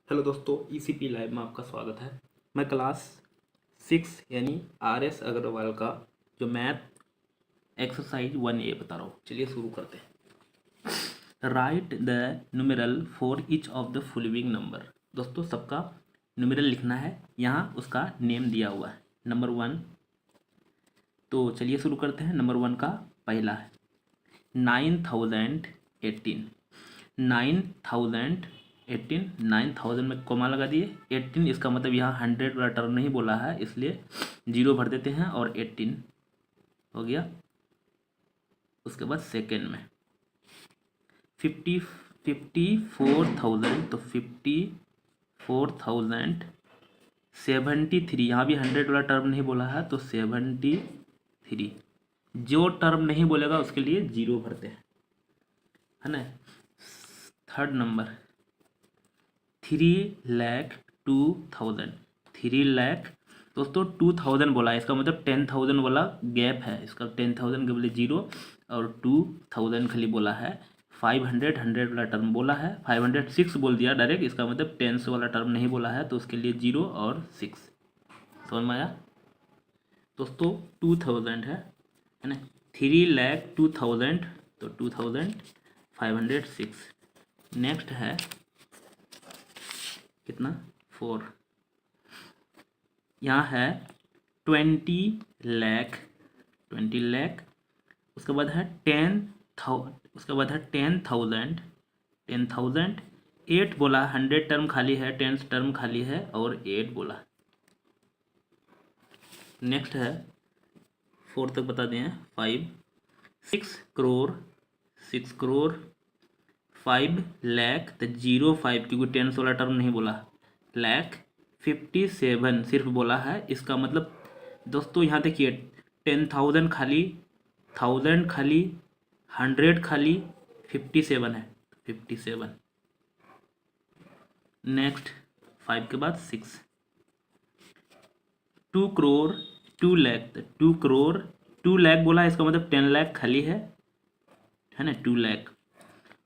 Hello दोस्तों, ECP live में आपका स्वागत है। मैं क्लास 6 यानी आरएस अग्रवाल का जो मैथ एक्सरसाइज 1A बता रहा हूँ। चलिए शुरू करते हैं। Right the numeral for each of the following number. दोस्तों सबका न्यूमेरल लिखना है, यहाँ उसका नेम दिया हुआ है। नंबर 1, तो चलिए शुरू करते हैं। नंबर 1 का पहला है 9018। 9000 में कॉमा लगा दिए। 18 इसका मतलब यहाँ 100 वाला टर्म नहीं बोला है, इसलिए 0 भर देते हैं और 18 हो गया। उसके बाद सेकेंड में 54,000, तो 54,073। यहाँ भी 100 वाला टर्म नहीं बोला है, तो 73। जो टर्म नहीं बोलेगा उसके लिए 0 भरते हैं, है ना। Third number 3,02,000। 3,00,000 दोस्तों 2000 बोला है, इसका मतलब 10,000 वाला गैप है। इसका 10,000 के बोले 0 और 2000 खाली बोला है। 500 100 वाला टर्म बोला है, 506 बोल दिया डायरेक्ट, इसका मतलब 10 वाला टर्म नहीं बोला है, तो उसके लिए 0 और 6। समझ में आया दोस्तों। 2000 है ना। 3,02,000 तो 2506। नेक्स्ट है कितना 4। यहाँ है 20,00,000। 20,00,000 उसके बाद है 10,000। उसके बाद है 10,000। 10,000 8 बोला, 100 टर्म खाली है, 10 टर्म खाली है और 8 बोला। नेक्स्ट है 4 तक बता दें। 5 6 करोड़ 6 करोड़ 5 लाख, तो 05 क्योंकि 10 वाला टर्म नहीं बोला। लाख 57 सिर्फ बोला है, इसका मतलब दोस्तों यहाँ देखिए 10,000 खाली, 1000 खाली, 100 खाली, 57 है, 57। नेक्स्ट 5 के बाद 6 2 करोड़ 2 लाख, 2 करोड़ 2 लाख बोला है, इसका मतलब 10 लाख खाली है ना, 2 लाख।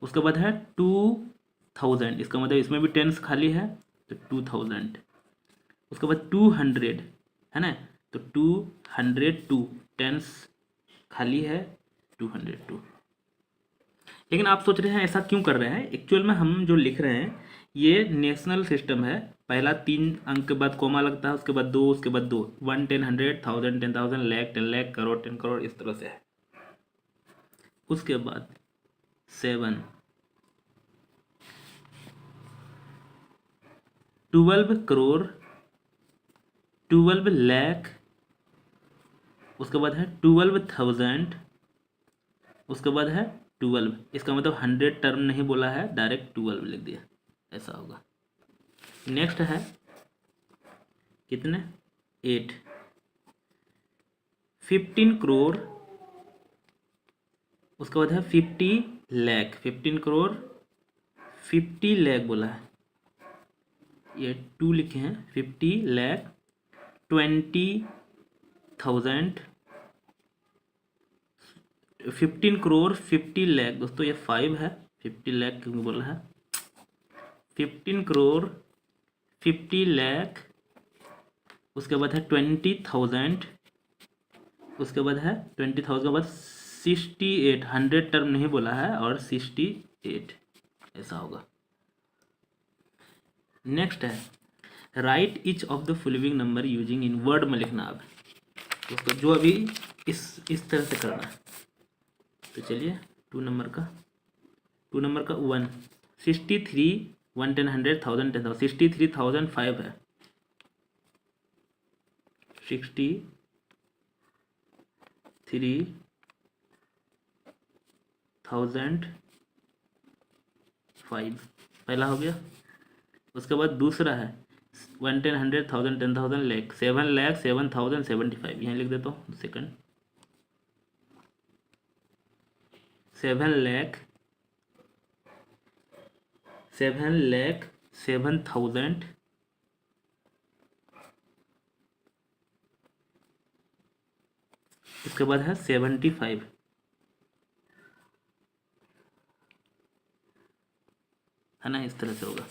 उसके बाद है 2000, इसका मतलब इसमें भी 10 खाली है, तो 2000। उसके बाद 200 है ना, तो 202 10 खाली है, 202। लेकिन आप सोच रहे हैं ऐसा क्यों कर रहे हैं। एक्चुअल में हम जो लिख रहे हैं ये नेशनल सिस्टम है। पहला 3 अंक के बाद कॉमा लगता है, उसके बाद 2, उसके बाद 2, 1 10 100 1000 10,000 लाख 10 लाख करोड़ 10 करोड़, इस तरह से है। उसके बाद 7 12 करोड़ 12 लाख। उसके बाद है 12,000। उसके बाद है 12, इसका मतलब 100 टर्म नहीं बोला है, डायरेक्ट 12 लिख दिया, ऐसा होगा। नेक्स्ट है कितने 8 15 करोड़। उसके बाद है 50 लाख। 15 करोड़ 50 लाख बोला है, ये 2 लिखे हैं। 50 लाख 20,000। 15 करोड़ 50 लाख दोस्तों ये 5 है, 50 लाख क्योंकि बोला है। 15 करोड़ 50 लाख। उसके बाद है 20,000। उसके बाद है 20,000 के बाद 68, 100 टर्म नहीं बोला है, और 68 ऐसा होगा। नेक्स्ट है right each of the following number using in word में लिखना। अब दोस्तों जो अभी इस तरह से करना है, तो चलिए 2 नंबर का 1 63 1 10 100 1000 10,000 63,005 है। 63,005 पहला हो गया। उसके बाद दूसरा है 1 10 100 1000 10,000 लाख 7 लाख 7,075, यहाँ लिख देता हूँ सेकंड। 7 लाख 7,000। उसके बाद है 75, है ना, इस तरह से होगा।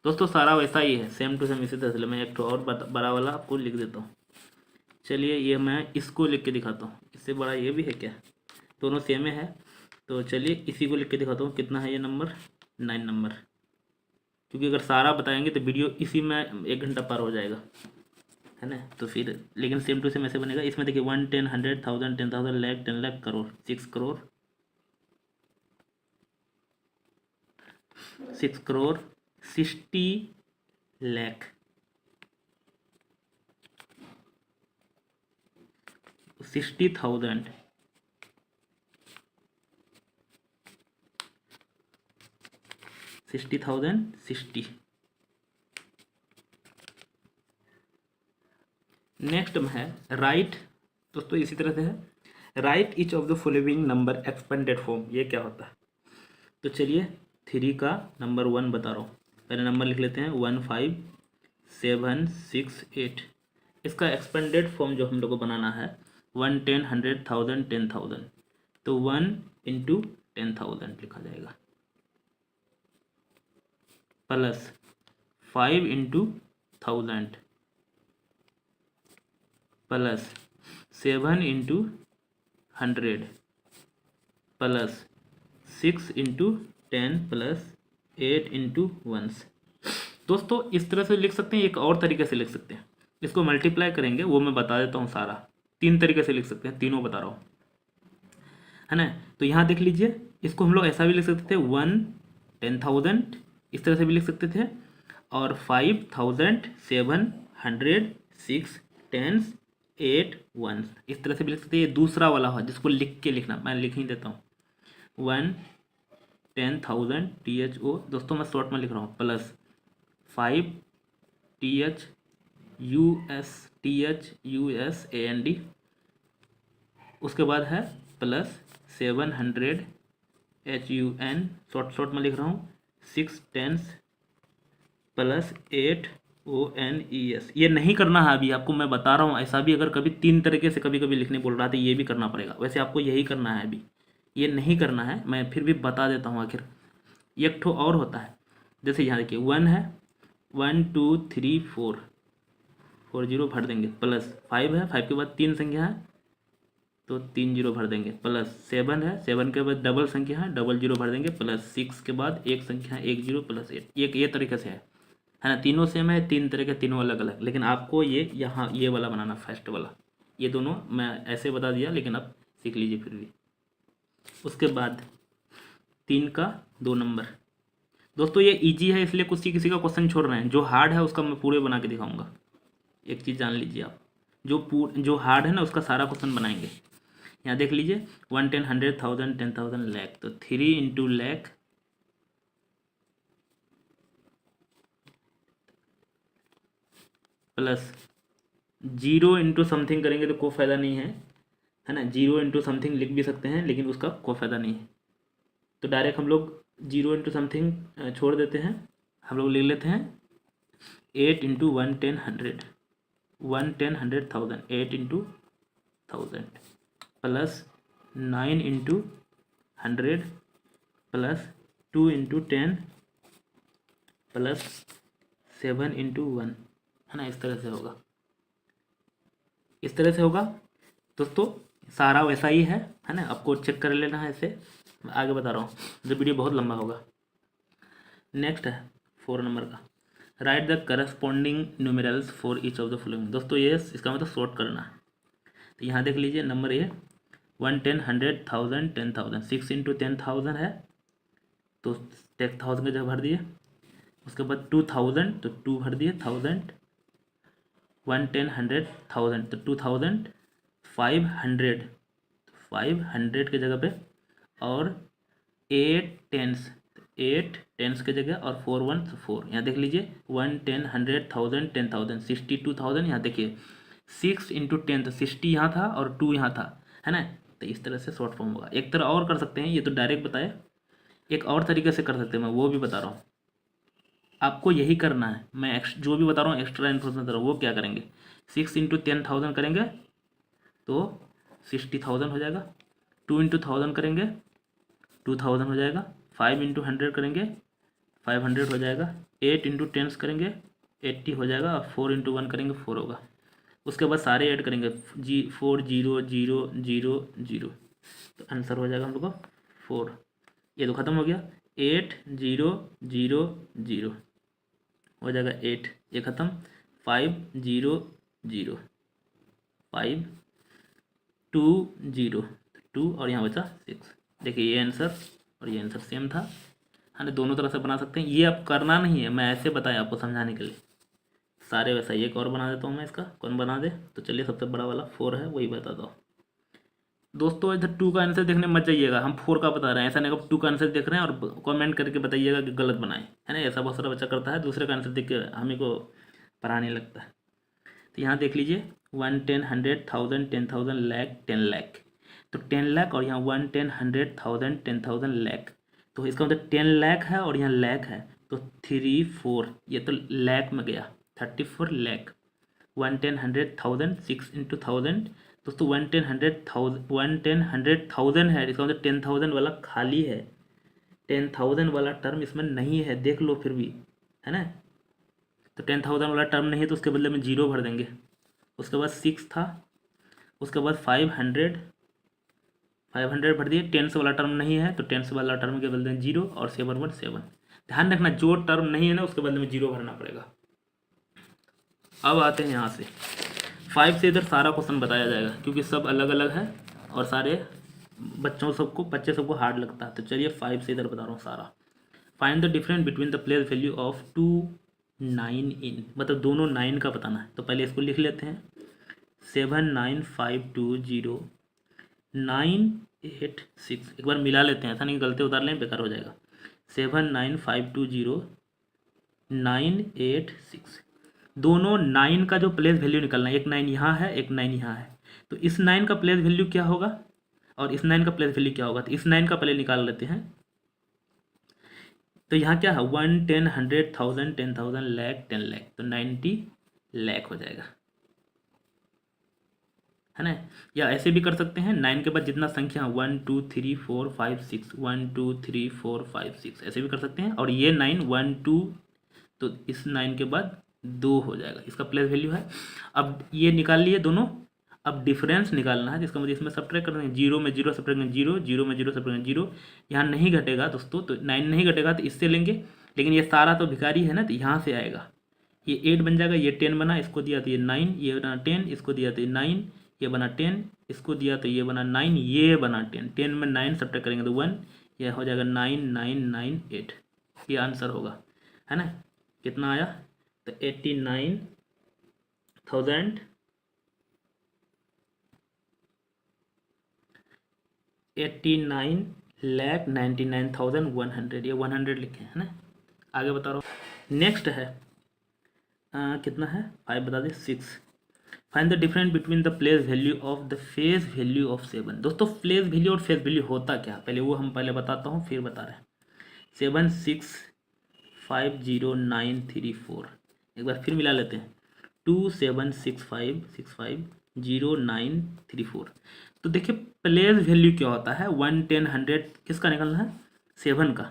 दोस्तों सारा वैसा ही है, सेम टू सेम इसी तरह से। मैं एक तो और बड़ा वाला आपको लिख देता हूँ। चलिए ये मैं इसको लिख के दिखाता हूँ, इससे बड़ा ये भी है क्या, दोनों सेम है। तो चलिए इसी को लिख के दिखाता हूँ, कितना है ये नंबर, 9 नंबर। क्योंकि अगर सारा बताएंगे तो वीडियो इसी में 1 घंटा पार हो जाएगा, है ना। तो फिर लेकिन सेम टू सेम ऐसे बनेगा। इसमें देखिए 1, 10, 100, 1000, 10,000, लाख, 10 लाख, करोड़, 6 करोड़, 6 करोड़ 60 लाख, 60,000, 60,000, 60। नेक्स्ट में है राइट। दोस्तों इसी तरह से है, right each of the following number expanded form. ये क्या होता है, तो चलिए 3 का नंबर 1 बता रहा हूँ। पहले नंबर लिख लेते हैं 1, 5, 7, 6, 8। इसका एक्सपेंडेड फॉर्म जो हम लोग को बनाना है 1, 10, 100, 1000, 10,000। तो 1 × 10,000 लिखा जाएगा, प्लस 5 × 1000, प्लस 7 × 100, प्लस 6 × 10, प्लस 8 × 1। दोस्तों इस तरह से लिख सकते हैं, एक और तरीके से लिख सकते हैं। इसको मल्टीप्लाई करेंगे, वो मैं बता देता हूँ सारा। 3 तरीके से लिख सकते हैं, तीनों बता रहा हूँ, है ना। तो यहाँ देख लीजिए, इसको हम लोग ऐसा भी लिख सकते थे 1, 10,000, इस तरह से भी लिख सकते थे। और 5,000, 7, 100, 6, 10, 8, 1, इस तरह से भी लिख सकते हैं। ये दूसरा वाला है जिसको लिख के लिखना, मैं लिख ही देता हूँ 1, 10,000, THO। दोस्तों मैं शॉर्ट में लिख रहा हूँ, प्लस 5 THUSAND, उसके बाद है प्लस 700 HUN, शॉर्ट में लिख रहा हूँ, 6 10 प्लस 8 ONES। ये नहीं करना है अभी, आपको मैं बता रहा हूँ। ऐसा भी अगर कभी 3 तरीके से कभी कभी लिखने बोल रहा था, ये भी करना पड़ेगा। वैसे आपको यही करना है, अभी ये नहीं करना है, मैं फिर भी बता देता हूँ। आखिर एक ठो और होता है, जैसे यहाँ देखिए 1 है, 1 2 3 4, 4 0 भर देंगे, प्लस 5 है, 5 के बाद 3 संख्या है तो 3 0 भर देंगे, प्लस 7 है, 7 के बाद डबल संख्या है, डबल 0 भर देंगे, प्लस 6 के बाद एक संख्या है 1 0, प्लस 8। ये तरीके से है ना। तीनों सेम है, 3 तरह के, तीनों अलग अलग। लेकिन आपको ये यहाँ ये वाला बनाना, फर्स्ट वाला। ये दोनों मैं ऐसे बता दिया, लेकिन आप सीख लीजिए फिर भी। उसके बाद 3 का 2 नंबर। दोस्तों ये इजी है, इसलिए किसी का क्वेश्चन छोड़ रहे हैं। जो हार्ड है उसका मैं पूरे बना के दिखाऊंगा। एक चीज़ जान लीजिए आप, जो हार्ड है ना उसका सारा क्वेश्चन बनाएंगे। यहाँ देख लीजिए 1, 10, 100, 1000, 10,000, लाख। तो 3 × लाख, प्लस 0 × समथिंग करेंगे तो कोई फ़ायदा नहीं है ना। 0 × समथिंग लिख भी सकते हैं, लेकिन उसका कोई फ़ायदा नहीं है। तो डायरेक्ट हम लोग 0 × समथिंग छोड़ देते हैं। हम लोग लिख लेते हैं 8 × 1, 10, 100, 1, 10, 100,000, 8 × 1000, प्लस 9 × 100, प्लस 2 × 10, प्लस 7 × 1, है ना। इस तरह से होगा, इस तरह से होगा। दोस्तों सारा वैसा ही है ना। आपको चेक कर लेना है इसे, मैं आगे बता रहा हूँ, जो वीडियो बहुत लंबा होगा। नेक्स्ट है 4 नंबर का, right the corresponding numerals for each of the following. दोस्तों ये इसका मतलब शॉर्ट करना है। तो यहाँ देख लीजिए नंबर ये 1, 10, 100, 1000, 10,000, 6 × 10,000 है तो 10,000 का जगह भर दिए। उसके बाद 2000 तो 2 भर दिए, 1000, 1, 10, 100, 1000 तो 2000, 500 के जगह पे, और 8 टेंस, 8 टेंस के जगह, और 4 1 4। यहाँ देख लीजिए 1, 10, 100, 1000, 10,000, 62,000। यहाँ देखिए 6 × 10 तो 60 यहाँ था और 2 यहाँ था, है ना। तो इस तरह से शॉर्ट फॉर्म होगा। एक तरह और कर सकते हैं, ये तो डायरेक्ट बताया। एक और तरीके से कर सकते हैं, मैं वो भी बता रहा हूँ। आपको यही करना है, मैं जो भी बता रहा हूँ एक्स्ट्रा इन्फॉर्मेशन दे रहा हूँ। वो क्या करेंगे, 6 × 10,000 करेंगे तो 60,000 हो जाएगा। 2 × 1000 करेंगे 2000 हो जाएगा। 5 × 100 करेंगे 500 हो जाएगा, 8 इंटू 10 करेंगे 80 हो जाएगा, और 4 इंटू 1 करेंगे 4 होगा। उसके बाद सारे ऐड करेंगे 4 0 0 0 0, तो आंसर हो जाएगा हम लोग को 4। ये तो ख़त्म हो गया, 8 0 0 0 हो जाएगा 8, ये ख़त्म, 5 0 0 5 2 0 2, और यहाँ बचा 6। देखिए ये आंसर और ये आंसर सेम था, है ना। दोनों तरह से बना सकते हैं, ये अब करना नहीं है, मैं ऐसे बताया आपको समझाने के लिए सारे वैसा। एक और बना देता हूँ मैं, इसका कौन बना दे, तो चलिए सबसे बड़ा वाला 4 है वही बताता हूँ दोस्तों। इधर 2 का आंसर देखने मत जाइएगा, हम 4 का बता रहे हैं, ऐसा नहीं कि 2 का आंसर देख रहे हैं और कमेंट करके बताइएगा कि गलत बनाए, है ना। ऐसा बहुत सारा बच्चा करता है, दूसरे का आंसर देख के हमें को पढ़ाने लगता है। तो यहाँ देख लीजिए 1 10 100 1000 10,000 लाख 10 लाख, तो 10 लाख और यहाँ 1 10 100 1000 10,000 लाख, तो इसका मतलब 10 लाख है और यहाँ लाख है, तो 3 4, ये तो लाख में गया, 34 लाख। 1 10 100 1000 6 इंटू 1000, दोस्तों 1 10 100 1000 है, इसका मतलब 10,000 वाला खाली है, 10,000 वाला टर्म इसमें नहीं है, देख लो फिर भी, है ना। तो 10,000 वाला टर्म नहीं है तो उसके बदले में 0 भर देंगे। उसके बाद 6 था, उसके बाद 500 भर दिए, 10 वाला टर्म नहीं है तो 10 वाला टर्म के बदले में 0, और 7 1 7। ध्यान रखना जो टर्म नहीं है ना उसके बदले में 0 भरना पड़ेगा। अब आते हैं यहाँ से 5 से इधर सारा क्वेश्चन बताया जाएगा, क्योंकि सब अलग अलग है और सारे बच्चे सबको हार्ड लगता है। तो चलिए 5 से इधर बता रहा हूँ सारा। Find the difference between the place value of 2 9 इन, मतलब दोनों 9 का बताना है। तो पहले इसको लिख लेते हैं, 7 9 5 2 0 9 8 6, एक बार मिला लेते हैं, ऐसा नहीं गलती उतार लें बेकार हो जाएगा। 7 9 5 2 0 9 8 6, दोनों 9 का जो प्लेस वैल्यू निकलना है, एक 9 यहाँ है एक 9 यहाँ है, तो इस 9 का प्लेस वैल्यू क्या होगा और इस 9 का प्लेस वैल्यू क्या होगा, तो इस 9 का पहले निकाल लेते हैं। तो यहाँ क्या है 1 10 100 1000 10,000 लाख 10 लाख, तो 90 लाख हो जाएगा, है ना। या ऐसे भी कर सकते हैं, 9 के बाद जितना संख्या 1 2 3 4 5 6 1 2 3 4 5 6, ऐसे भी कर सकते हैं। और ये 9 1 2, तो इस 9 के बाद 2 हो जाएगा, इसका प्लेस वैल्यू है। अब ये निकाल लिए दोनों, अब डिफरेंस निकालना है, जिसका मुझे इसमें सब्ट्रैक्ट करना है, 0 में 0 सब्ट्रैक्ट करेंगे 0, 0 में 0 सब्ट्रैक्ट करेंगे 0, यहाँ नहीं घटेगा दोस्तों, तो 9 नहीं घटेगा तो इससे लेंगे, लेकिन ये सारा तो भिखारी है ना, तो यहाँ से आएगा, ये 8 बन जाएगा, ये 10 बना, इसको दिया तो ये 9, ये बना 10, इसको दिया तो ये 9, ये बना 10, इसको दिया तो ये बना 9, ये बना 10, 10 में 9 सब्ट्रैक्ट करेंगे तो 1, ये हो जाएगा 9 9 9 8, ये आंसर होगा, है ना। कितना आया, तो 89,000 89,99,100, ये 100 लिखे है ना। आगे बता रहा हूँ, नेक्स्ट है कितना है 5 बता दें 6। Find the difference between the place value of the face value of 7। दोस्तों प्लेस वैल्यू और फेस वैल्यू होता क्या, पहले वो हम पहले बताता हूँ फिर बता रहे हैं। 7 6 5 0 9 3 4, एक बार फिर मिला लेते हैं, 2 7 6 5 0 9 3 4। तो देखिए प्लेस वैल्यू क्या होता है, 1 10 100 किसका निकलना है, 7 का,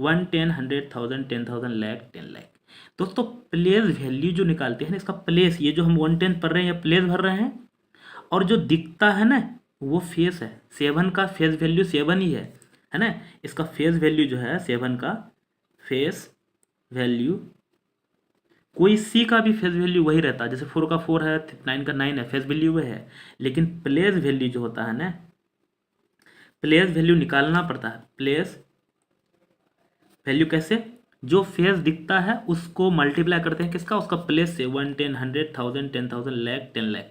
1 10 100 1000 10,000 लाख 10 लाख। दोस्तों प्लेस वैल्यू जो निकालते हैं ना, इसका प्लेस, ये जो हम 110 पढ़ रहे हैं या प्लेस भर रहे हैं, और जो दिखता है ना वो फेस है। 7 का फेस वैल्यू 7 ही है ना। इसका फेस वैल्यू जो है 7 का फेस वैल्यू, कोई सी का भी फेस वैल्यू वही रहता है, जैसे 4 का 4 है 9 का 9 है, फेस वैल्यू वही है। लेकिन प्लेस वैल्यू जो होता है ना, प्लेस वैल्यू निकालना पड़ता है। प्लेस वैल्यू कैसे, जो फेस दिखता है उसको मल्टीप्लाई करते हैं किसका, उसका प्लेस से, 1 10 100 1000 10,000 लाख 10 लाख,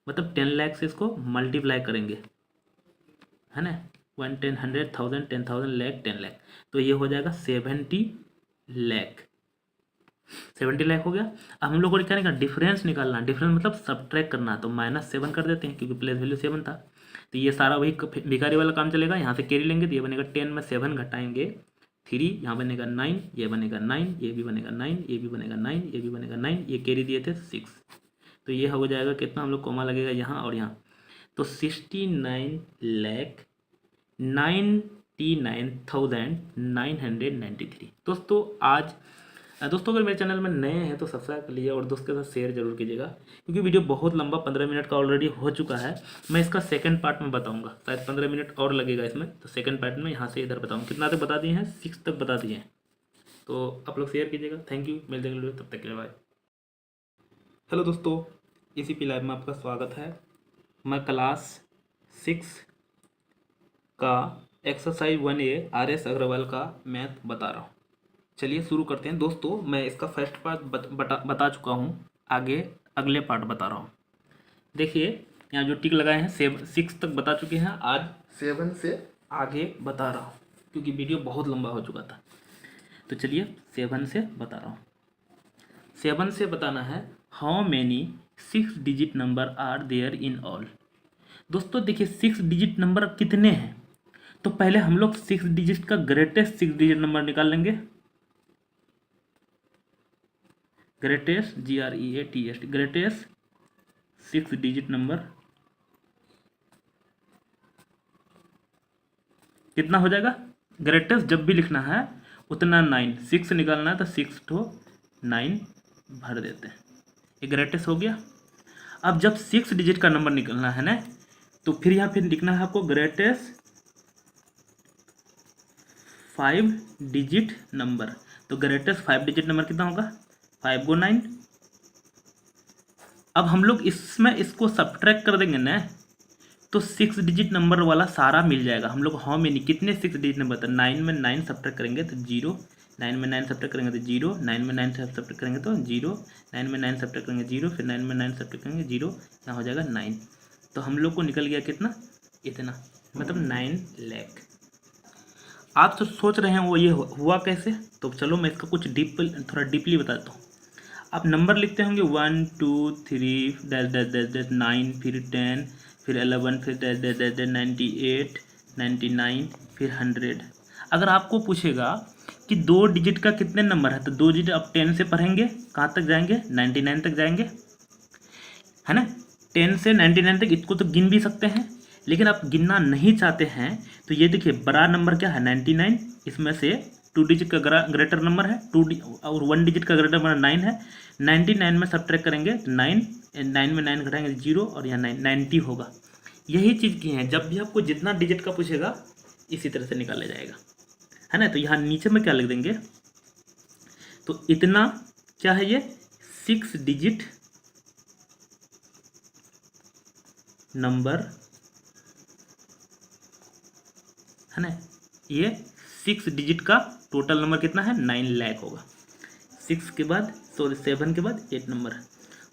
मतलब 10 लाख से इसको मल्टीप्लाई करेंगे, है ना। 1 10 100 1000 10,000 लाख 10 लाख, तो ये हो जाएगा 70 लाख, 70 लाख हो गया। अब हम लोग को क्या निकालना, डिफरेंस निकालना, डिफरेंस मतलब सब्ट्रैक्ट करना, तो -7 कर देते हैं क्योंकि प्लेस वैल्यू 7 था। तो ये सारा वही भिखारी वाला काम चलेगा, यहाँ से कैरी लेंगे तो ये बनेगा 10 में 7 घटाएंगे 3, यहाँ बनेगा 9, ये बनेगा 9, ये भी बनेगा 9, ये भी बनेगा 9, ये भी बनेगा 9, ये कैरी दिए थे 6, तो ये हो जाएगा कितना, हम लोग कोमा लगेगा यहाँ और यहाँ, तो 69 लाख 9 29,993। दोस्तों अगर मेरे चैनल में नए हैं तो सब्सक्राइब कर लीजिए और दोस्तों के साथ शेयर जरूर कीजिएगा, क्योंकि वीडियो बहुत लंबा 15 मिनट का ऑलरेडी हो चुका है। मैं इसका सेकंड पार्ट में बताऊंगा, शायद 15 मिनट और लगेगा इसमें, तो सेकंड पार्ट में यहाँ से इधर बताऊँगा। कितना तक बता दिए हैं? 6 तक बता दिए हैं। तो आप लोग शेयर कीजिएगा। थैंक यू, मिलते हैं तब तक के लिए, बाय। हेलो दोस्तों, ECP लाइव में आपका स्वागत है। मैं क्लास 6 का एक्सरसाइज 1A RS अग्रवाल का मैथ बता रहा हूँ। चलिए शुरू करते हैं। दोस्तों मैं इसका फर्स्ट पार्ट बता चुका हूँ, आगे अगले पार्ट बता रहा हूँ। देखिए यहाँ जो टिक लगाए हैं 6 तक बता चुके हैं, आज 7 से आगे बता रहा हूँ क्योंकि वीडियो बहुत लंबा हो चुका था। तो चलिए 7 से बता रहा हूँ। 7 से बताना है, how many 6 digit number are there in all. दोस्तों देखिए 6 डिजिट नंबर कितने हैं, तो पहले हम लोग 6 डिजिट का ग्रेटेस्ट 6 डिजिट नंबर निकाल लेंगे। Greatest GREATEST, greatest 6 digit number कितना हो जाएगा? ग्रेटेस्ट जब भी लिखना है उतना 9, 6 निकालना है तो 6 तो 9 भर देते हैं। ये ग्रेटेस्ट हो गया। अब जब 6 डिजिट का नंबर निकलना है ना, तो फिर यहाँ फिर लिखना है आपको ग्रेटेस्ट 5 डिजिट नंबर। तो ग्रेटेस्ट 5 डिजिट नंबर कितना होगा? 5 को 9। अब हम लोग इसमें इसको सब्ट्रैक्ट कर देंगे ना, तो 6 डिजिट नंबर वाला सारा मिल जाएगा। हम लोग हाउ मेनी कितने 6 डिजिट नंबर था, 9 में 9 सब्ट्रैक्ट करेंगे तो 0, 9 में 9 सब्ट्रैक्ट करेंगे तो 0, 9 में 9 सब्ट्रैक्ट करेंगे तो 0, 9 में 9 सब्ट्रैक्ट करेंगे 0, फिर 9 में 9 सब्ट्रैक्ट करेंगे 0, यहाँ हो जाएगा 9। तो हम लोग को निकल गया कितना? इतना, मतलब 9 लाख। आप तो सोच रहे हैं वो ये हुआ कैसे, तो चलो मैं इसका कुछ थोड़ा डीपली बताता हूँ। आप नंबर लिखते होंगे 1 2 3 डैश डैश डैश डैश 9, फिर 10, फिर 11, फिर डैश डैश डैश डैश 98, 99, फिर 100। अगर आपको पूछेगा कि 2 डिजिट का कितने नंबर है, तो 2 डिजिट आप 10 से पढ़ेंगे, कहाँ तक जाएंगे? 99 तक जाएंगे, है ना। 10 से 99 तक इसको तो गिन भी सकते हैं, लेकिन आप गिनना नहीं चाहते हैं तो ये देखिए बड़ा नंबर क्या है? 99। इसमें से 2 डिजिट का ग्रेटर नंबर है 2 और 1 डिजिट का ग्रेटर नंबर 9 है। 99 में सब्ट्रैक्ट करेंगे तो 9 में 9 घटाएंगे 0 और यहाँ 90 होगा। यही चीज़ की है, जब भी आपको जितना डिजिट का पूछेगा इसी तरह से निकाला जाएगा, है ना। तो यहाँ नीचे में क्या लिख देंगे, तो इतना क्या है, ये 6 डिजिट नंबर, है ना। ये 6 डिजिट का टोटल नंबर कितना है? 9 लाख होगा। 6 के बाद 7 के बाद 8 नंबर।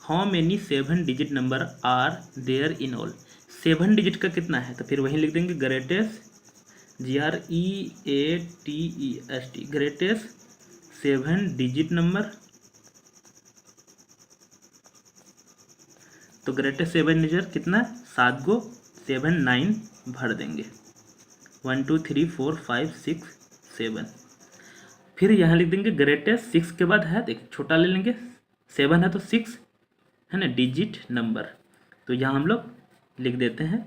How many 7 digit number are there in all. 7 digit का कितना है, तो फिर वहीं लिख देंगे greatest GREATEST, greatest 7 digit number. तो ग्रेटेस्ट 7 डिजिट कितना? 7 को 7 9 भर देंगे, 1 2 3 4 5 6 7। फिर यहाँ लिख देंगे ग्रेटेस्ट 6 के बाद है, देख छोटा ले लेंगे, 7 है तो 6 है ना डिजिट नंबर। तो यहाँ हम लोग लिख देते हैं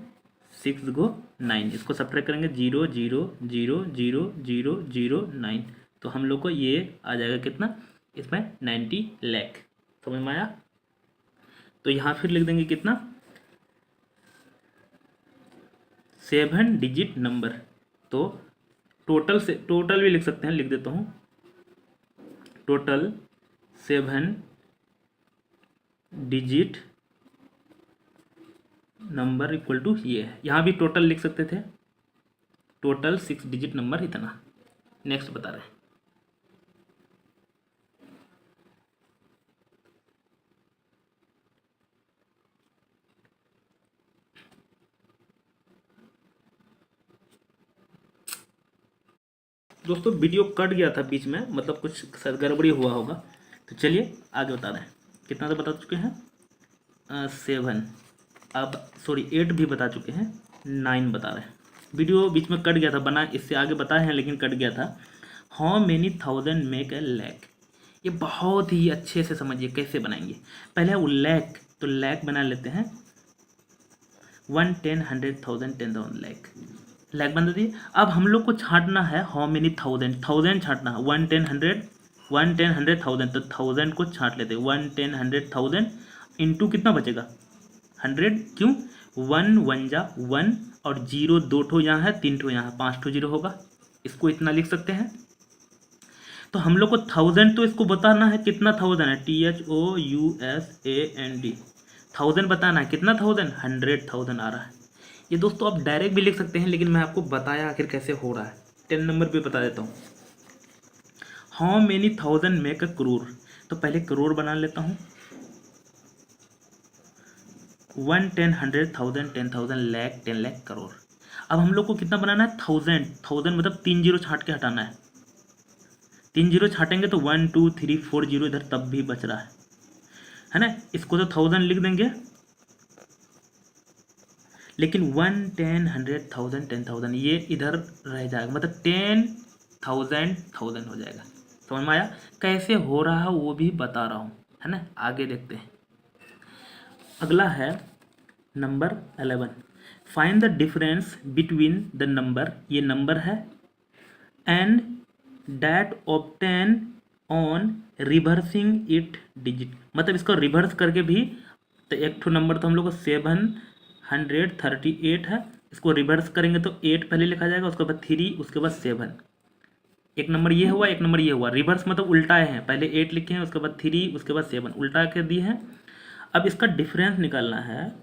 6 को 9, इसको सब्ट्रैक्ट करेंगे 0 0 0 0 0 0 9, तो हम लोग को ये आ जाएगा कितना? इसमें 90 लाख। समझ में आया? तो यहाँ फिर लिख देंगे कितना? 7 डिजिट नंबर। तो टोटल भी लिख सकते हैं, लिख देता हूँ, total 7 digit number equal to ये है। यहाँ भी टोटल लिख सकते थे, टोटल 6 डिजिट नंबर इतना। नेक्स्ट बता रहे हैं, दोस्तों वीडियो कट गया था बीच में, मतलब कुछ शायद गड़बड़ी हुआ होगा। तो चलिए आगे बता रहे हैं। कितना तो बता चुके हैं 7, अब सॉरी 8 भी बता चुके हैं, 9 बता रहे हैं। वीडियो बीच में कट गया था, बना इससे आगे बताए हैं लेकिन कट गया था। How many 1000 make a lakh. ये बहुत ही अच्छे से समझिए कैसे बनाएंगे। पहले वो लाख, तो लाख बना लेते हैं 1 10 100 1000 10,000 लाख। लैख बना दिए। अब हम लोग को छांटना है हाउ मेनी थाउजेंड, थाउजेंड छांटना है, 1 10 100, 1 10 100 थाउजेंड, तो थाउजेंड को छांट लेते हैं, 1 10 100 थाउजेंड इंटू कितना बचेगा 100, क्यों 1 1 जा 1 और 0 2 ठो यहाँ है, 3 ठो यहाँ है, 5 ठो 0 होगा, इसको इतना लिख सकते हैं। तो हम लोग को थाउजेंड तो इसको बताना है कितना थाउजेंड है, THOUSAND, थाउजेंड बताना है, कितना थाउजेंड 100,000 आ रहा है। ये दोस्तों आप डायरेक्ट भी लिख सकते हैं, लेकिन मैं आपको बताया आखिर कैसे हो रहा है, 10 नंबर पे बता देता हूँ। How many thousand make a crore, तो पहले करोड़ बना लेता हूँ, 1 10 100 1000 10,000 लाख 10 लाख करोड़। अब हम लोग को कितना बनाना है, थाउजेंड, थाउजेंड मतलब 3 जीरो छाट के हटाना है, 3 जीरो छाटेंगे तो 1 2 3 4 जीरो इधर तब भी बच रहा है ना, इसको तो थाउजेंड लिख देंगे, लेकिन 1 10 100 1000 10,000 ये इधर रह जाएगा, मतलब 10,000 1000 हो जाएगा। समझ में आया कैसे हो रहा है, वो भी बता रहा हूँ, है ना। आगे देखते हैं, अगला है number 11, find the difference between the number, ये नंबर है, and that obtain on reversing it digit, मतलब इसको रिवर्स करके भी, तो एक ठो नंबर तो हम लोग को 738 है, इसको रिवर्स करेंगे तो 8 पहले लिखा जाएगा, उसके बाद 3, उसके बाद 7, एक नंबर ये हुआ, एक नंबर ये हुआ, रिवर्स मतलब उल्टाए हैं, पहले 8 लिखे हैं, उसके बाद 3, उसके बाद 7 उल्टा के दिए हैं। अब इसका डिफरेंस निकालना है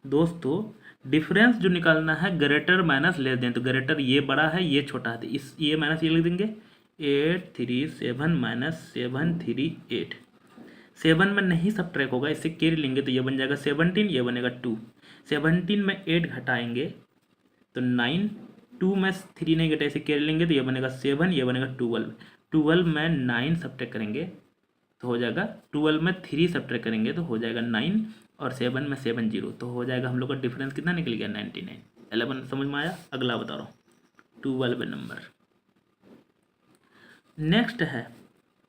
दोस्तों, डिफरेंस जो निकालना है ग्रेटर माइनस लेस दें, तो ग्रेटर ये बड़ा है ये छोटा है, तो इस ये माइनस ये लिख देंगे, 8 3 7 माइनस 7 3 8, 7 में नहीं सब ट्रैक होगा, इससे कैरी लेंगे तो ये बन जाएगा 17, ये बनेगा 2, 17 में 8 घटाएंगे तो 9, 2 में 3 नहीं घटाए, इसे कैरी लेंगे तो ये बनेगा 7, ये बनेगा 12, 12 में 9 सब ट्रैक करेंगे तो हो जाएगा, 12 में 3 सब ट्रैक करेंगे तो हो जाएगा 9, और 7 में 7 0, तो हो जाएगा हम लोग का डिफरेंस कितना निकल गया 99। 11 समझ में आया। अगला बता रहा हूँ 12 नंबर, नेक्स्ट है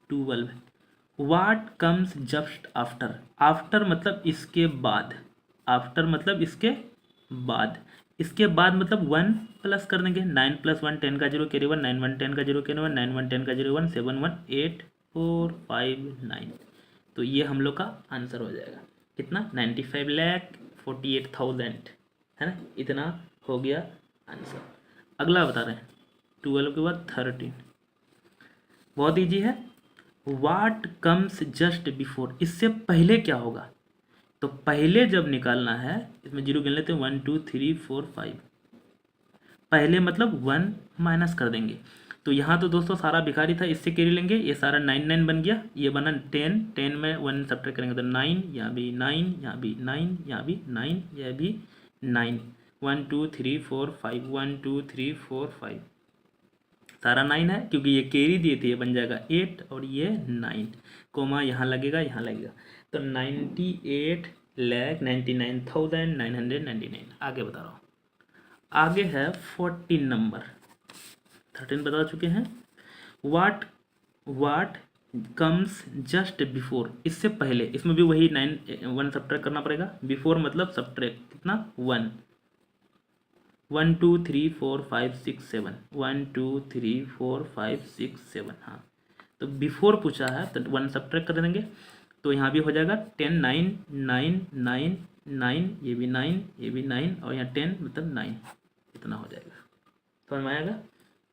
12, वाट कम्स जस्ट आफ्टर, आफ्टर मतलब इसके बाद, आफ्टर मतलब इसके बाद, इसके बाद मतलब 1 प्लस कर देंगे, 9 + 1 10 का 0 कैरी 1, 9 1 10 का 0 कैरी 1, 9 1 10 का 0 1, 7 1 8 4 5 9, तो ये हम लोग का आंसर हो जाएगा कितना 95,48,000, है ना, इतना हो गया आंसर। अगला बता रहे हैं 12 के बाद 13, बहुत ईजी है, वाट कम्स जस्ट बिफोर, इससे पहले क्या होगा, तो पहले जब निकालना है इसमें 0 गिन लेते हैं, 1 2 3 4 5, पहले मतलब 1 माइनस कर देंगे, तो यहाँ तो दोस्तों सारा भिखारी था, इससे कैरी लेंगे, ये सारा 9 9 बन गया, ये बना 10, 10 में 1 सब्ट्रैक्ट करेंगे तो 9, यहाँ भी 9, यहाँ भी 9, यहाँ भी 9, यह भी 9, 1 2 3 4 5, 1 2 3 4 5, सारा 9 है, क्योंकि ये कैरी दिए थे, ये बन जाएगा 8 और ये 9, कोमा यहाँ लगेगा यहाँ लगेगा, तो 98,99,999। आगे बता रहा हूँ, आगे है 14 नंबर, 13 बता चुके हैं, वाट वाट कम्स जस्ट बिफोर, इससे पहले, इसमें भी वही 1 सब्ट्रैक्ट करना पड़ेगा, बिफोर मतलब सब्ट्रैक्ट कितना 1, 1 2 3 4 5 6 7, 1 2 3 4 5 6 7, हाँ, तो बिफोर पूछा है तो 1 सब्ट्रैक्ट कर देंगे, तो यहाँ भी हो जाएगा 10 9 9 9 9, ये भी 9, ये भी 9, और यहाँ 10 मतलब 9, इतना हो जाएगा, समझ में आएगा,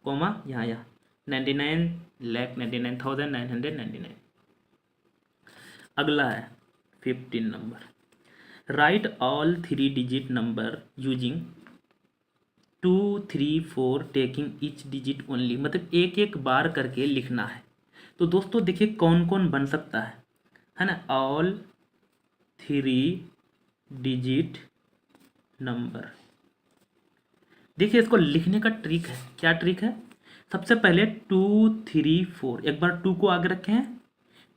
कोमा यहाँ 99,99,999। अगला है 15 number, right all 3 digit number using 2 3 4 taking each digit only, मतलब एक एक बार करके लिखना है। तो दोस्तों देखिए कौन कौन बन सकता है ना, ऑल 3 डिजिट नंबर, देखिए इसको लिखने का ट्रिक है, क्या ट्रिक है, सबसे पहले 2 3 4, एक बार 2 को आगे रखे हैं,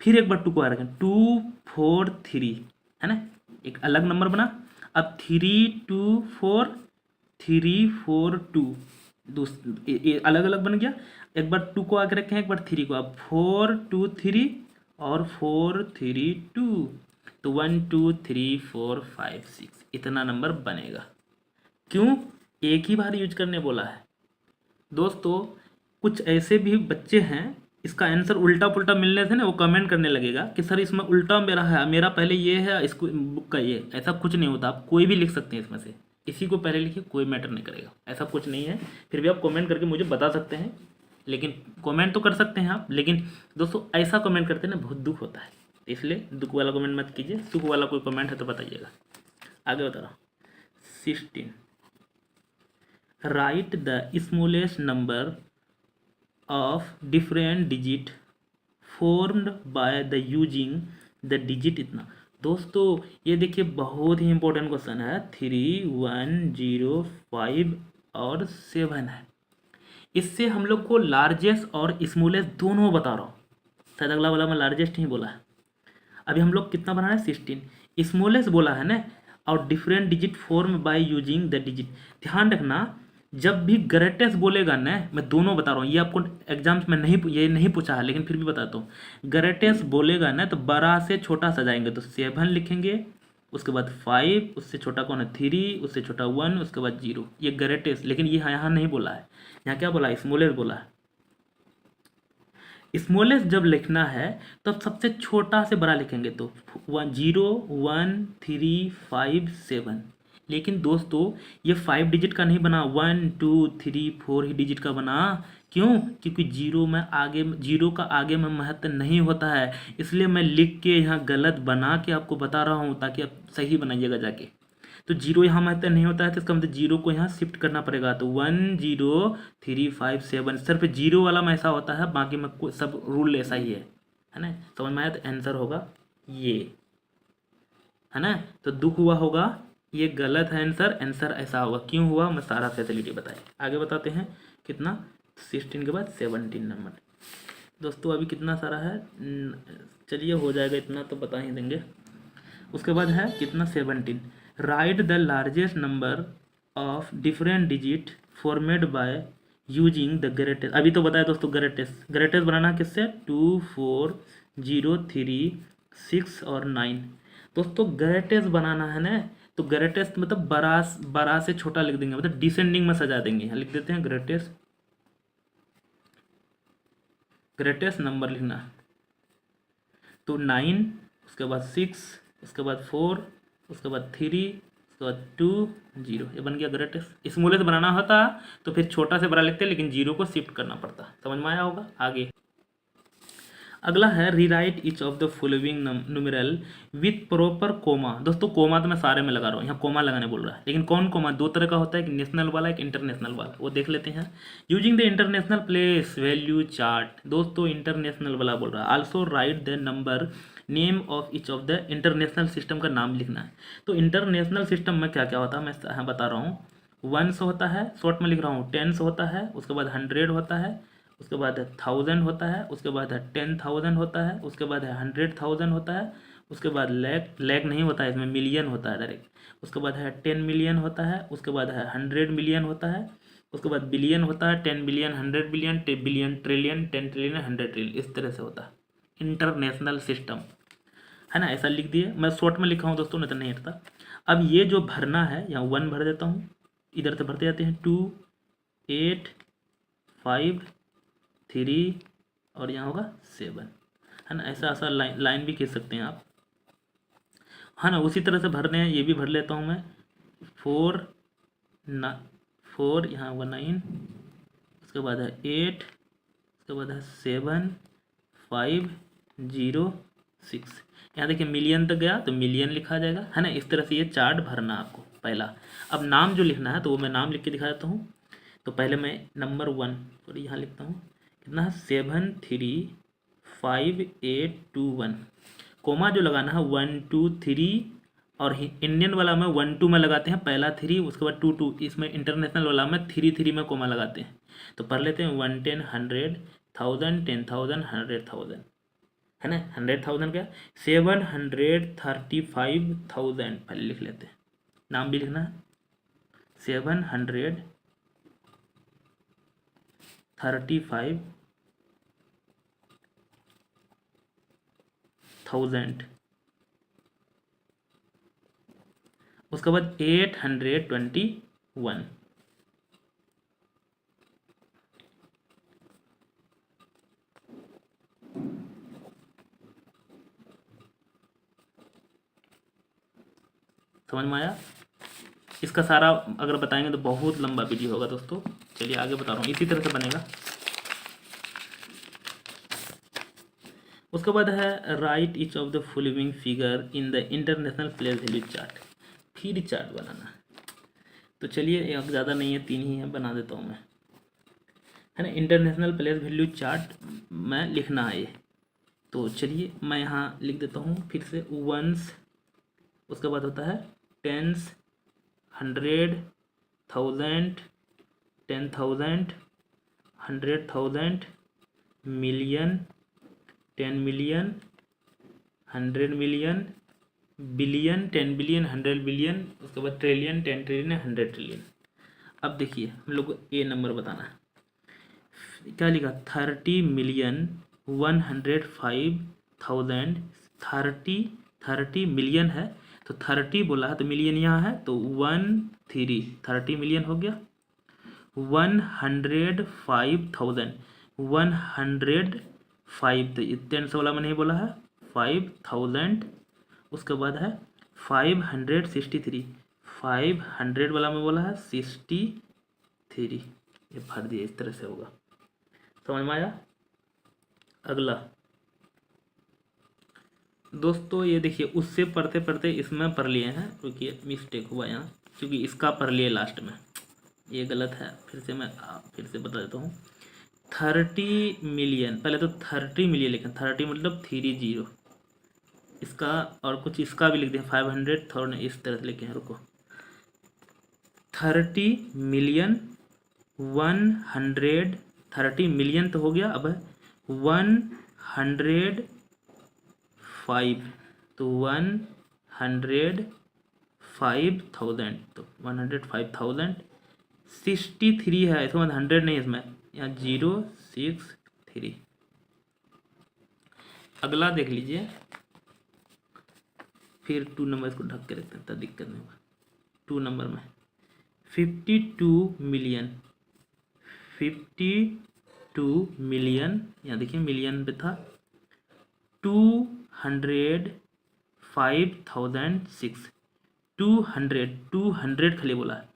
फिर एक बार 2 को आगे रखें, 2 4 3, है ना, एक अलग नंबर बना, अब 3 2 4 3 4 2, अलग अलग बन गया, एक बार 2 को आगे रखें, एक बार 3 को, अब 4 2 3 और 4 3 2, तो 1 2 3 4 5 6 इतना नंबर बनेगा, क्यों, एक ही बार यूज करने बोला है। दोस्तों कुछ ऐसे भी बच्चे हैं, इसका आंसर उल्टा पुल्टा मिलने से ना वो कमेंट करने लगेगा कि सर इसमें उल्टा मेरा है, मेरा पहले ये है, इसको बुक का ये। ऐसा कुछ नहीं होता, आप कोई भी लिख सकते हैं इसमें से, इसी को पहले लिखिए, कोई मैटर नहीं करेगा, ऐसा कुछ नहीं है। फिर भी आप कमेंट करके मुझे बता सकते हैं, लेकिन कमेंट तो कर सकते हैं आप, लेकिन दोस्तों ऐसा कमेंट करते हैं ना बहुत दुख होता है, इसलिए दुख वाला कमेंट मत कीजिए। सुख वाला कोई कमेंट है तो बताइएगा। आगे बता रहा हूँ। 16 right the smallest number of different digit formed by the using the digit इतना। दोस्तों ये देखिए बहुत ही इंपॉर्टेंट क्वेश्चन है। 3, 1, 0, 5 और 7 है। इससे हम लोग को लार्जेस्ट और स्मॉलेस्ट दोनों बता रहा हूँ, शायद अगला वाला मैं लार्जेस्ट ही बोला है। अभी हम लोग कितना बना रहे हैं 16, स्मॉलेस्ट बोला है ना, और different digit form by using the digit. ध्यान रखना जब भी ग्रेटेस्ट बोलेगा ना, मैं दोनों बता रहा हूँ, ये आपको एग्जाम्स में ये नहीं पूछा है लेकिन फिर भी बताता हूँ। ग्रेटेस्ट बोलेगा ना तो बड़ा से छोटा सजाएंगे, तो 7 लिखेंगे, उसके बाद 5, उससे छोटा कौन है 3, उससे छोटा 1, उसके बाद 0। ये ग्रेटेस्ट, लेकिन ये यहाँ नहीं बोला है, यहाँ क्या बोला है स्मॉलेस्ट बोला है। स्मॉलेस्ट जब लिखना है तो अब सबसे छोटा से बड़ा लिखेंगे, तो 0, 1, 3, 5, 7। लेकिन दोस्तों ये 5 डिजिट का नहीं बना, 1, 2, 3, 4 ही डिजिट का बना। क्यों? क्योंकि जीरो का आगे में महत्व नहीं होता है, इसलिए मैं लिख के यहाँ गलत बना के आपको बता रहा हूँ ताकि आप सही बनाइएगा जाके। तो जीरो यहाँ महत्व नहीं होता है, तो इसका मतलब जीरो को यहाँ शिफ्ट करना पड़ेगा, तो 1, 0, 3, 5, 7। सिर्फ जीरो वाला में ऐसा होता है, बाकी में सब रूल ऐसा ही है ना। समझ में आया? तो आंसर होगा ये, है ना। तो दुख हुआ होगा, ये गलत है आंसर, आंसर ऐसा होगा। क्यों हुआ मैं सारा फैसिलिटी बताए। आगे बताते हैं कितना 16 के बाद 17 नंबर। दोस्तों अभी कितना सारा है, चलिए हो जाएगा इतना तो बता ही देंगे। उसके बाद है कितना 17, right the largest number of different digit format by using the greatest. अभी तो बताया दोस्तों ग्रेटेस्ट बनाना किससे, 2, 4, 0, 3, 6 और 9। दोस्तों ग्रेटेस्ट बनाना है ना, तो ग्रेटेस्ट मतलब बड़ा से छोटा लिख देंगे, मतलब डिसेंडिंग में सजा देंगे। यहाँ लिख देते हैं ग्रेटेस्ट नंबर लिखना, तो 9, उसके बाद 6, उसके बाद 4, उसके बाद 3, उसके बाद 2, 0। ये बन गया ग्रेटेस्ट। स्मॉलेस्ट बनाना होता तो फिर छोटा से बड़ा लिखते, लेकिन जीरो को शिफ्ट करना पड़ता। समझ में आया होगा। आगे अगला है rewrite each of the following numeral with proper comma. दोस्तों कोमा तो मैं सारे में लगा रहा हूँ, यहाँ कोमा लगाने बोल रहा है, लेकिन कौन कोमा, दो तरह का होता है, एक नेशनल वाला एक इंटरनेशनल वाला, वो देख लेते हैं। Using the international place value chart. दोस्तों इंटरनेशनल वाला बोल रहा है। Also right the number name of each of the international system का नाम लिखना है। तो इंटरनेशनल सिस्टम में क्या क्या होता है मैं बता रहा हूँ। 1 होता है, शॉर्ट में लिख रहा हूँ, 10 होता है, उसके बाद 100 होता है, उसके बाद है 1000 होता है, उसके बाद है 10,000 होता है, उसके बाद है 100,000 होता है, उसके बाद लैख नहीं होता है, इसमें मिलियन होता है डायरेक्ट। उसके बाद है 10 मिलियन होता है, उसके बाद है 100 मिलियन होता है, उसके बाद बिलियन होता है, 10 billion, 100 billion, billion trillion, 10 trillion, 100 trillion, इस तरह से होता है इंटरनेशनल सिस्टम, है ना। ऐसा लिख दिए, मैं शॉर्ट में लिखा हूँ दोस्तों, नहीं तो नहीं हटता। अब ये जो भरना है, यहाँ 1 भर देता हूँ, इधर से भरते जाते हैं 2, 8, 5, 3 और यहाँ होगा 7, है ना। ऐसा लाइन भी खींच सकते हैं आप, है ना। उसी तरह से भरने हैं, ये भी भर लेता हूँ मैं। 4 यहाँ होगा 9, उसके बाद है 8, उसके बाद है 7, 5, 0, 6। यहाँ देखिए मिलियन तक गया तो मिलियन लिखा जाएगा, है ना। इस तरह से ये चार्ट भरना आपको पहला। अब नाम जो लिखना है तो वो मैं नाम लिख के दिखा देता हूँ। तो पहले मैं नंबर 1 और यहाँ लिखता हूँ, कितना है 7, 3, 5, 8, 2, 1। कोमा जो लगाना है 1, 2, 3, और इंडियन वाला में 1, 2 में लगाते हैं पहला 3, उसके बाद 2, 2। इसमें इंटरनेशनल वाला में 3, 3 में कोमा लगाते हैं। तो पढ़ लेते हैं 1, 10, 100, 1000, 10,000, 100,000, है ना। 100,000 क्या 735,000 पहले लिख लेते हैं। नाम भी लिखना है 735,000। उसके बाद 821, समझ में आया? इसका सारा अगर बताएंगे तो बहुत लंबा वीडियो होगा दोस्तों। चलिए आगे बता रहा हूँ, इसी तरह से बनेगा। उसके बाद है right each of the following figure in the international place value chart. फिर चार्ट बनाना। तो चलिए ज़्यादा नहीं है, 3 ही है, बना देता हूँ मैं, है ना। इंटरनेशनल प्लेस वैल्यू चार्ट में लिखना है ये। तो चलिए मैं यहाँ लिख देता हूँ फिर से वंस, उसके बाद होता है tens, 100, 1000, 10,000, 100,000, million, 10 million, 100 million, billion, 10 billion, 100 billion, उसके बाद ट्रिलियन, 10 ट्रिलियन, 100 ट्रिलियन। अब देखिए हम लोग को ए नंबर बताना है। क्या लिखा? 30 मिलियन 105,000। 30 मिलियन है तो 30 बोला है तो मिलियन यहाँ है तो 30 मिलियन हो गया। 105,000, 105 तो टेंस वाला में नहीं बोला है, 5,000। उसके बाद है 563, 500 वाला में बोला है 63, ये भर दिया, इस तरह से होगा। समझ में आया? अगला दोस्तों ये देखिए, उससे पढ़ते पढ़ते इसमें पढ़ लिए हैं, क्योंकि मिस्टेक हुआ यहाँ, क्योंकि इसका पढ़ लिए लास्ट में, ये गलत है। फिर से मैं फिर से बता देता हूँ। 30 मिलियन, पहले तो 30 मिलियन लिखें, 30 मतलब 30, इसका और कुछ इसका भी लिख दें 500,000, इस तरह से लिखे हैं। रुको, 30 मिलियन 30 मिलियन तो हो गया। अब 105, तो 105,000, तो 105,000। 63 है, इसमें 100 नहीं, इसमें यहाँ 063। अगला देख लीजिए, फिर 2 नंबर इसको ढक के रखते हैं तब दिक्कत नहीं होगा। 2 नंबर में 52 मिलियन, 52 मिलियन, यहाँ देखिए मिलियन पे था, 205,006। 200 खाली बोला है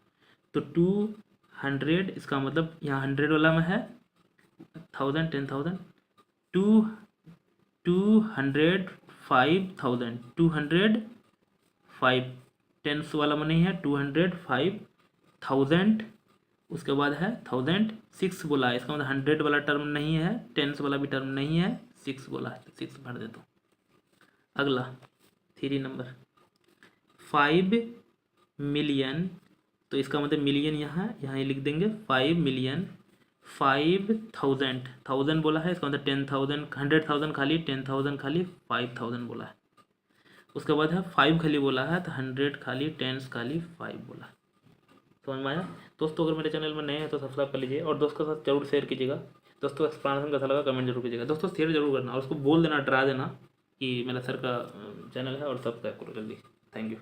तो 200, इसका मतलब यहाँ 100 वाला में है 1000, 10,000, 205,000, 205, टेंस वाला में नहीं है, 205,000। उसके बाद है 1006 बोला है, इसका मतलब 100 वाला टर्म नहीं है, टेंस वाला भी टर्म नहीं है, 6 बोला है तो 6 भर देता हूँ। अगला 3 नंबर 5 मिलियन, तो इसका मतलब मिलियन यहाँ लिख देंगे 5 मिलियन 5,000, 1000 बोला है, इसका मतलब 10,000, 100,000 खाली, 10,000 खाली, 5,000 बोला है। उसके बाद है 5 खाली बोला है तो 100 खाली, 10 खाली, 5 बोला है। समझ में आया दोस्तों? अगर मेरे चैनल में नए हैं तो सब्सक्राइब कर लीजिए और दोस्तों के साथ जरूर शेयर कीजिएगा। दोस्तों एक्सप्लेनेशन कैसा लगा कमेंट जरूर कीजिएगा। दोस्तों शेयर जरूर करना और उसको बोल देना, डरा देना कि मेरा सर का चैनल है और सब्सक्राइब करो जल्दी। Thank you.